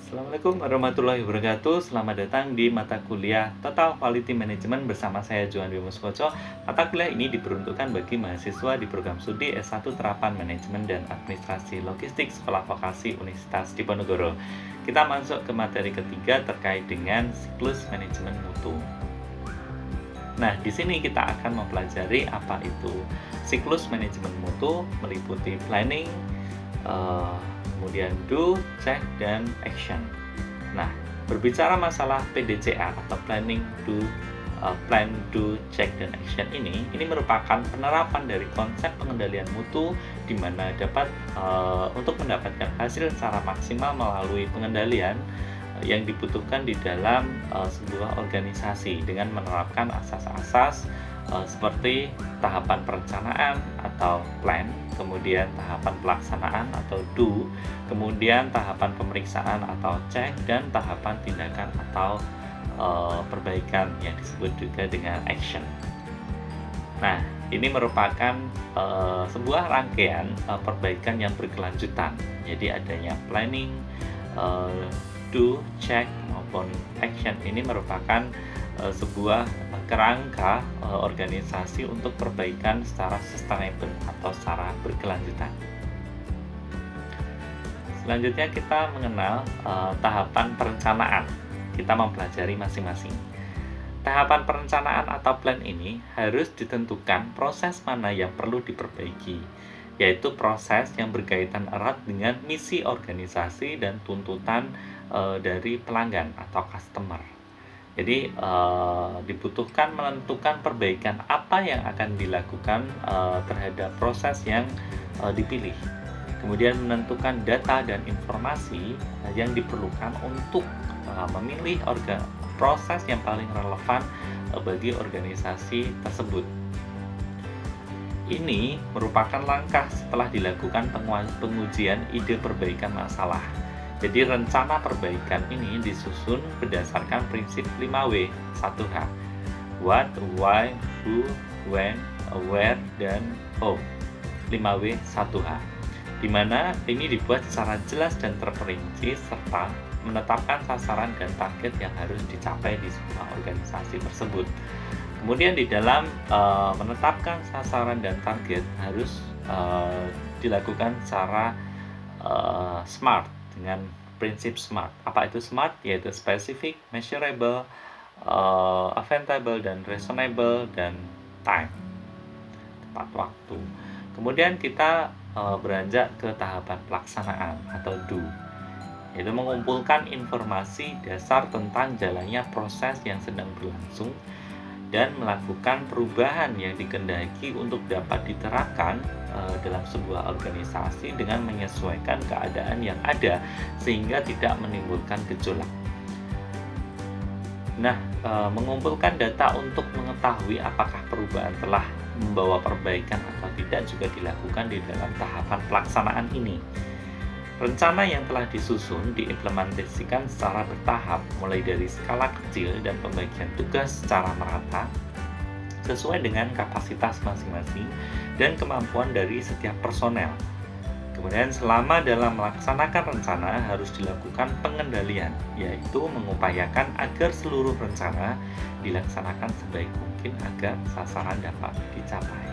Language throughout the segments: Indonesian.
Assalamualaikum warahmatullahi wabarakatuh. Selamat datang di mata kuliah Total Quality Management bersama saya Johan Wimuskoco. Mata kuliah ini diperuntukkan bagi mahasiswa di program studi S1 Terapan Manajemen dan Administrasi Logistik Sekolah Vokasi Universitas Diponegoro. Kita masuk ke materi ketiga terkait dengan siklus manajemen mutu. Nah, di sini kita akan mempelajari apa itu siklus manajemen mutu, meliputi planning, kemudian do, check, dan action. Nah, berbicara masalah PDCA atau planning, plan, do, check, dan action ini merupakan penerapan dari konsep pengendalian mutu di mana dapat untuk mendapatkan hasil secara maksimal melalui pengendalian yang dibutuhkan di dalam sebuah organisasi dengan menerapkan asas-asas seperti tahapan perencanaan atau plan, kemudian tahapan pelaksanaan atau do, kemudian tahapan pemeriksaan atau check, dan tahapan tindakan atau perbaikan yang disebut juga dengan action. Nah, ini merupakan sebuah rangkaian perbaikan yang berkelanjutan. Jadi adanya planning, do, check, maupun action ini merupakan sebuah kerangka organisasi untuk perbaikan secara sustainable atau secara berkelanjutan. Selanjutnya kita mengenal tahapan perencanaan. Kita mempelajari masing-masing. Tahapan perencanaan atau plan ini harus ditentukan proses mana yang perlu diperbaiki, yaitu proses yang berkaitan erat dengan misi organisasi dan tuntutan dari pelanggan atau customer. Jadi dibutuhkan menentukan perbaikan apa yang akan dilakukan terhadap proses yang dipilih. Kemudian menentukan data dan informasi yang diperlukan untuk memilih proses yang paling relevan bagi organisasi tersebut. Ini merupakan langkah setelah dilakukan pengujian ide perbaikan masalah. Jadi rencana perbaikan ini disusun berdasarkan prinsip 5W 1H. What, why, who, when, where, dan how. 5W 1H. Di mana ini dibuat secara jelas dan terperinci serta menetapkan sasaran dan target yang harus dicapai di sebuah organisasi tersebut. Kemudian di dalam menetapkan sasaran dan target harus dilakukan secara SMART dengan prinsip SMART. Apa itu SMART? Yaitu specific, measurable, attainable, dan reasonable, dan time, tepat waktu. Kemudian kita beranjak ke tahapan pelaksanaan atau do, yaitu mengumpulkan informasi dasar tentang jalannya proses yang sedang berlangsung dan melakukan perubahan yang dikehendaki untuk dapat diterapkan dalam sebuah organisasi dengan menyesuaikan keadaan yang ada sehingga tidak menimbulkan gejolak. Nah, mengumpulkan data untuk mengetahui apakah perubahan telah membawa perbaikan atau tidak juga dilakukan di dalam tahapan pelaksanaan ini. Rencana yang telah disusun diimplementasikan secara bertahap mulai dari skala kecil dan pembagian tugas secara merata sesuai dengan kapasitas masing-masing dan kemampuan dari setiap personel. Kemudian selama dalam melaksanakan rencana harus dilakukan pengendalian, yaitu mengupayakan agar seluruh rencana dilaksanakan sebaik mungkin agar sasaran dapat dicapai.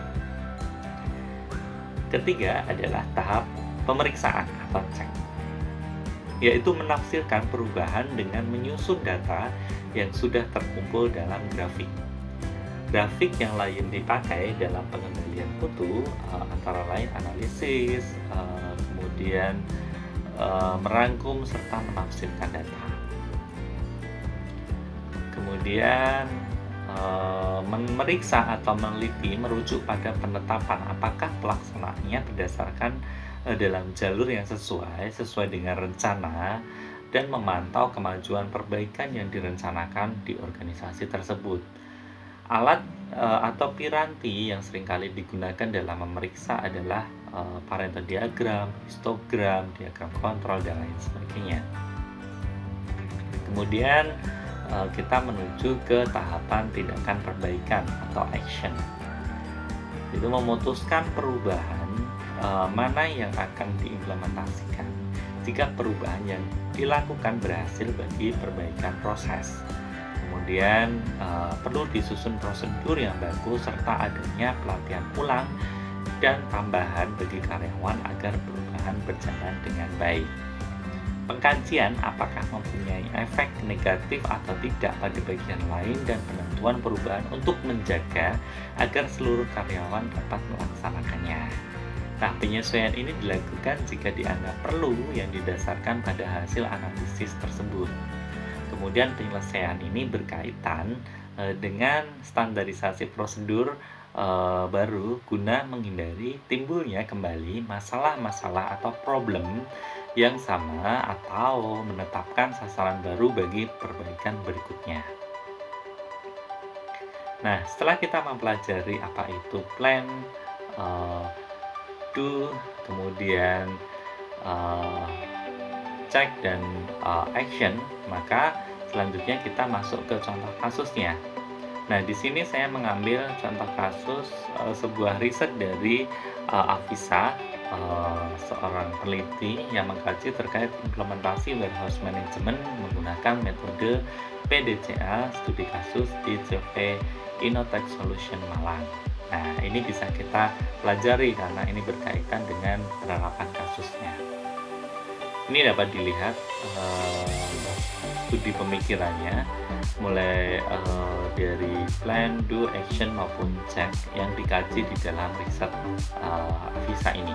Ketiga adalah tahap pemeriksaan atau cek, yaitu menafsirkan perubahan dengan menyusun data yang sudah terkumpul dalam grafik. Grafik yang lain dipakai dalam pengendalian mutu antara lain analisis, kemudian merangkum serta menafsirkan data. Kemudian memeriksa atau meneliti merujuk pada penetapan apakah pelaksanaannya berdasarkan dalam jalur yang sesuai dengan rencana dan memantau kemajuan perbaikan yang direncanakan di organisasi tersebut. Alat atau piranti yang seringkali digunakan dalam memeriksa adalah Pareto diagram, histogram, diagram kontrol, dan lain sebagainya. Kemudian kita menuju ke tahapan tindakan perbaikan atau action. Itu memutuskan perubahan mana yang akan diimplementasikan jika perubahan yang dilakukan berhasil bagi perbaikan proses. Kemudian perlu disusun prosedur yang bagus serta adanya pelatihan ulang dan tambahan bagi karyawan agar perubahan berjalan dengan baik. Pengkajian apakah mempunyai efek negatif atau tidak pada bagian lain dan penentuan perubahan untuk menjaga agar seluruh karyawan dapat melaksanakannya. Nah, penyesuaian ini dilakukan jika dianggap perlu yang didasarkan pada hasil analisis tersebut. Kemudian penyelesaian ini berkaitan dengan standarisasi prosedur baru guna menghindari timbulnya kembali masalah-masalah atau problem yang sama atau menetapkan sasaran baru bagi perbaikan berikutnya. Nah, setelah kita mempelajari apa itu plan, do, kemudian check dan action, maka selanjutnya kita masuk ke contoh kasusnya. Nah, di sini saya mengambil contoh kasus sebuah riset dari Avisa, seorang peneliti yang mengkaji terkait implementasi warehouse management menggunakan metode PDCA studi kasus di CV Innotech Solution Malang. Nah, ini bisa kita pelajari karena ini berkaitan dengan penerapan kasusnya. Ini dapat dilihat studi pemikirannya mulai dari plan, do, action maupun check yang dikaji di dalam riset Avisa ini.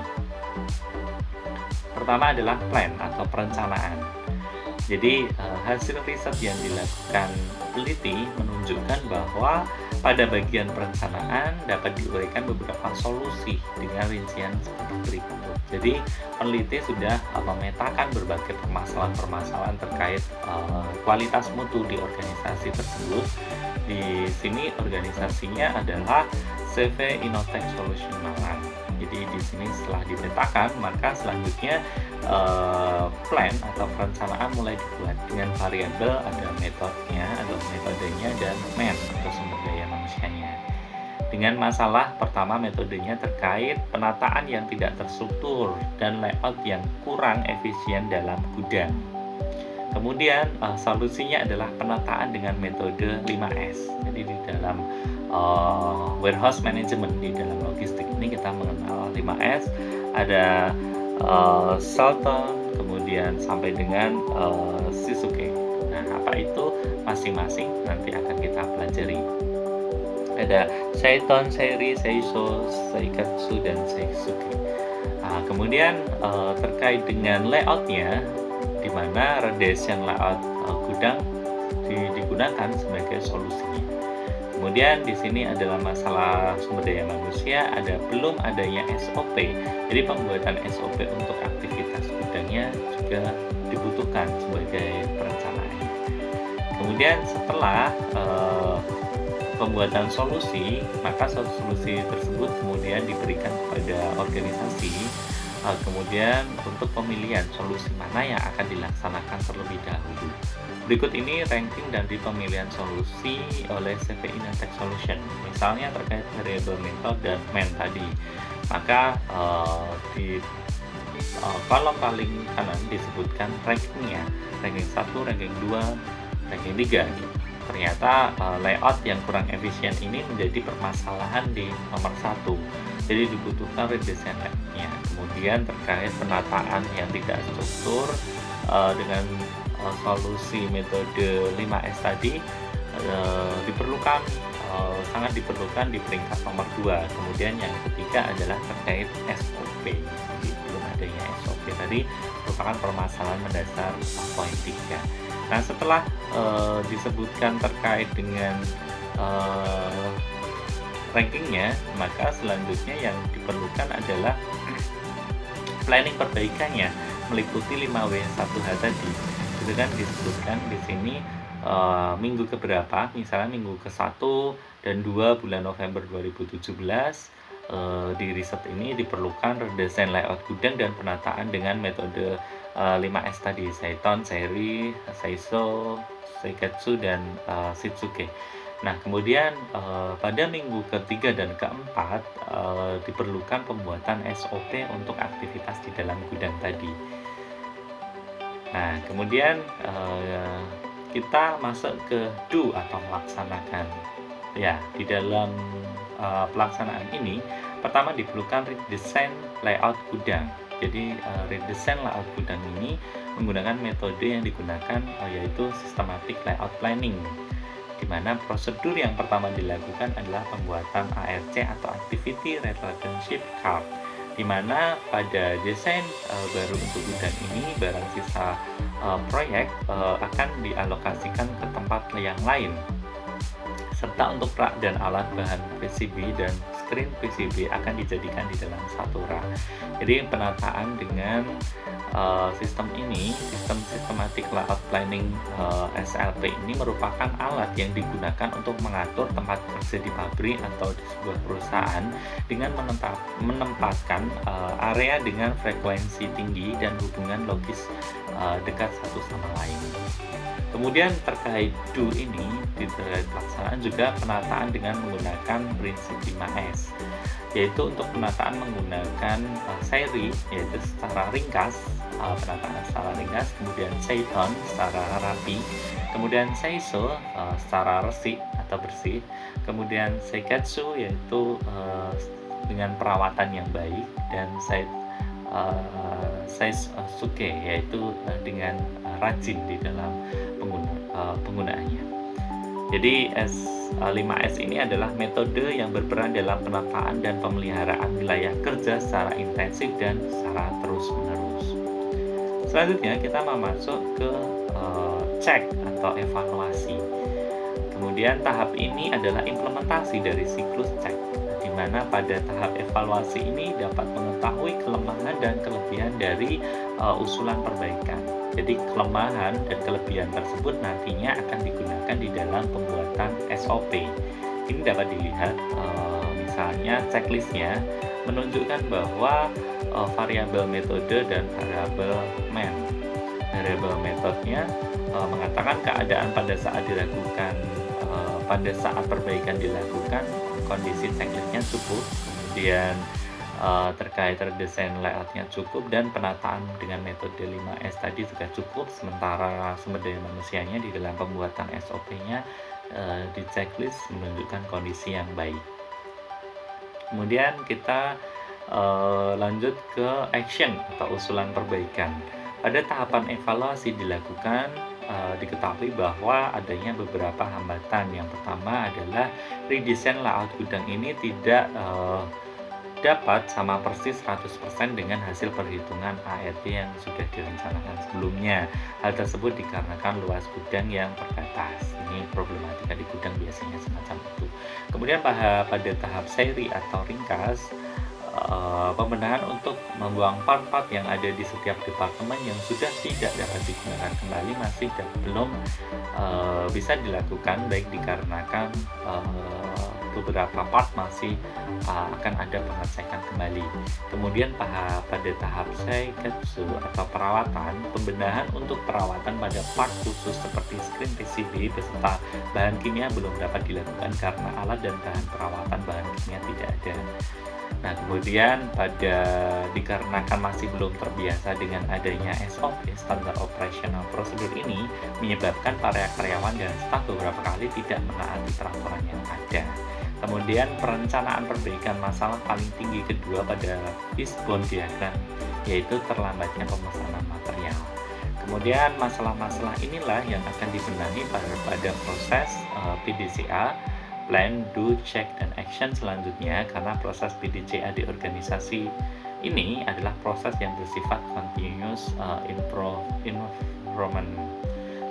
Pertama adalah plan atau perencanaan. Jadi hasil riset yang dilakukan peneliti menunjukkan bahwa pada bagian perencanaan dapat diuraikan beberapa solusi dengan rincian seperti berikut. Jadi peneliti sudah memetakan berbagai permasalahan-permasalahan terkait kualitas mutu di organisasi tersebut. Di sini organisasinya adalah CV Innotech Solution Malang. Jadi di sini setelah dipetakan, maka selanjutnya plan atau perencanaan mulai dibuat dengan variabel, ada metodenya atau metodenya, dan man atau sumber daya manusianya. Dengan masalah pertama metodenya terkait penataan yang tidak terstruktur dan layout yang kurang efisien dalam gudang. Kemudian solusinya adalah penataan dengan metode 5S. Jadi di dalam warehouse management, di dalam logistik ini kita mengenal 5S, ada Salton, kemudian sampai dengan Shizuke. Nah, apa itu masing-masing nanti akan kita pelajari. Ada Seiton, Seiri, Seiso, Seikatsu, dan Seisuke. Nah, kemudian terkait dengan layoutnya, di mana redesian layout gudang digunakan sebagai solusinya. Kemudian di sini adalah masalah sumber daya manusia, ada belum adanya SOP. Jadi pembuatan SOP untuk aktivitas gudangnya juga dibutuhkan sebagai perencanaan. Kemudian setelah pembuatan solusi, maka solusi tersebut kemudian diberikan kepada organisasi. Kemudian untuk pemilihan solusi mana yang akan dilaksanakan terlebih dahulu. Berikut ini ranking dari pemilihan solusi oleh CV Innotech Solution. Misalnya terkait variabel method dan man tadi. Maka di kolom paling kanan disebutkan rankingnya. Ranking 1, ranking 2, ranking 3 gitu. Ternyata layout yang kurang efisien ini menjadi permasalahan di nomor 1. Jadi dibutuhkan redesign layoutnya. Kemudian terkait penataan yang tidak struktur dengan solusi metode 5S tadi diperlukan, sangat diperlukan di peringkat nomor 2. Kemudian yang ketiga adalah terkait SOP. Jadi belum adanya SOP tadi merupakan permasalahan mendasar poin 3. Nah, setelah disebutkan terkait dengan rankingnya, maka selanjutnya yang diperlukan adalah planning perbaikannya meliputi 5W1H tadi. Itu kan disebutkan di sini minggu keberapa, misalnya minggu ke-1 dan 2 bulan November 2017. Di riset ini diperlukan redesign layout gudang dan penataan dengan metode 5S tadi, Seiton, Seiri, Seiso, Seikatsu, dan Shizuke. Nah, kemudian pada minggu ketiga dan keempat diperlukan pembuatan SOP untuk aktivitas di dalam gudang tadi. Nah, kemudian kita masuk ke do atau melaksanakan. Ya, di dalam pelaksanaan ini, pertama diperlukan redesign layout gudang. Jadi redesign layout gudang ini menggunakan metode yang digunakan yaitu systematic layout planning, di mana prosedur yang pertama dilakukan adalah pembuatan ARC atau Activity Relationship Card, di mana pada desain baru untuk gudang ini barang sisa proyek akan dialokasikan ke tempat yang lain, serta untuk rak dan alat bahan PCB dan screen PCB akan dijadikan di dalam satu rak. Jadi penataan dengan sistem ini, sistem Systematic Layout Planning SLP ini merupakan alat yang digunakan untuk mengatur tempat kerja di pabrik atau di sebuah perusahaan dengan menempatkan area dengan frekuensi tinggi dan hubungan logis dekat satu sama lain. Kemudian terkait do ini di terkait pelaksanaan juga penataan dengan menggunakan prinsip 5S, yaitu untuk penataan menggunakan seri yaitu secara ringkas, penataan secara ringkas, kemudian seiton secara rapi, kemudian seiso secara resik atau bersih, kemudian seiketsu yaitu dengan perawatan yang baik, dan seisuke yaitu dengan rajin di dalam penggunaannya. Jadi 5S ini adalah metode yang berperan dalam penataan dan pemeliharaan wilayah kerja secara intensif dan secara terus-menerus. Selanjutnya kita masuk ke cek atau evaluasi. Kemudian tahap ini adalah implementasi dari siklus cek, di mana pada tahap evaluasi ini dapat mengetahui kelemahan dan kelebihan dari usulan perbaikan. Jadi kelemahan dan kelebihan tersebut nantinya akan digunakan di dalam pembuatan SOP. Ini dapat dilihat misalnya checklistnya menunjukkan bahwa variabel metode dan variabel man. Variabel metodenya mengatakan keadaan pada saat dilakukan pada saat perbaikan dilakukan kondisi checklistnya cukup, kemudian terkait redesign layoutnya cukup, dan penataan dengan metode 5S tadi juga cukup. Sementara sumber daya manusianya di dalam pembuatan SOP-nya di checklist menunjukkan kondisi yang baik. Kemudian kita lanjut ke action atau usulan perbaikan. Pada tahapan evaluasi dilakukan, diketahui bahwa adanya beberapa hambatan. Yang pertama adalah redesign layout gudang ini tidak dapat sama persis 100% dengan hasil perhitungan ART yang sudah direncanakan sebelumnya. Hal tersebut dikarenakan luas gudang yang terbatas. Ini problematika di gudang biasanya semacam itu. Kemudian pada tahap seri atau ringkas, pembenahan untuk membuang part-part yang ada di setiap departemen yang sudah tidak dapat digunakan kembali masih belum bisa dilakukan, baik dikarenakan beberapa part masih akan ada pengecekan kembali. Kemudian pada tahap seiketsu atau perawatan, pembenahan untuk perawatan pada part khusus seperti screen PCB beserta bahan kimia belum dapat dilakukan karena alat dan bahan perawatan bahan kimia tidak ada. Nah, kemudian dikarenakan masih belum terbiasa dengan adanya SOP, Standard Operational Procedure ini, menyebabkan para karyawan dan staf beberapa kali tidak menaati peraturan yang ada. Kemudian perencanaan perbaikan masalah paling tinggi kedua pada fishbone diagram, yaitu terlambatnya pemesanan material. Kemudian masalah-masalah inilah yang akan dibenahi pada proses PDCA, Plan, Do, Check, dan Action selanjutnya, karena proses PDCA di organisasi ini adalah proses yang bersifat continuous improvement,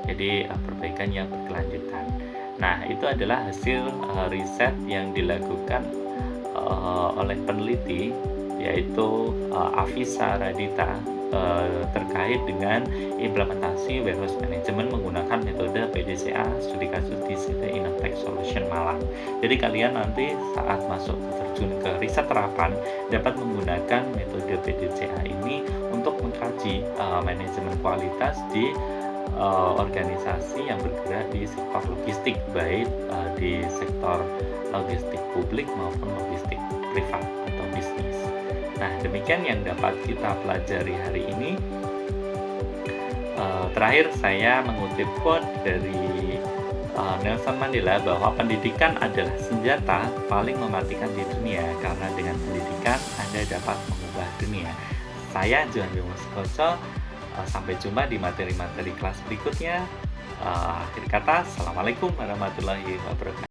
jadi perbaikan yang berkelanjutan. Nah, itu adalah hasil riset yang dilakukan oleh peneliti, yaitu Afisa Radita, terkait dengan implementasi warehouse management menggunakan metode PDCA studi kasus di CD Innotek Solution Malang. Jadi kalian nanti saat masuk terjun ke riset terapan dapat menggunakan metode PDCA ini untuk mengkaji manajemen kualitas di organisasi yang bergerak di sektor logistik, baik di sektor logistik publik maupun logistik privat atau bisnis. Nah, demikian yang dapat kita pelajari hari ini. Terakhir, saya mengutip quote dari Nelson Mandela bahwa pendidikan adalah senjata paling mematikan di dunia karena dengan pendidikan Anda dapat mengubah dunia. Saya Johan Bimo Sukoco, sampai jumpa di materi-materi kelas berikutnya. Akhir kata, Assalamualaikum warahmatullahi wabarakatuh.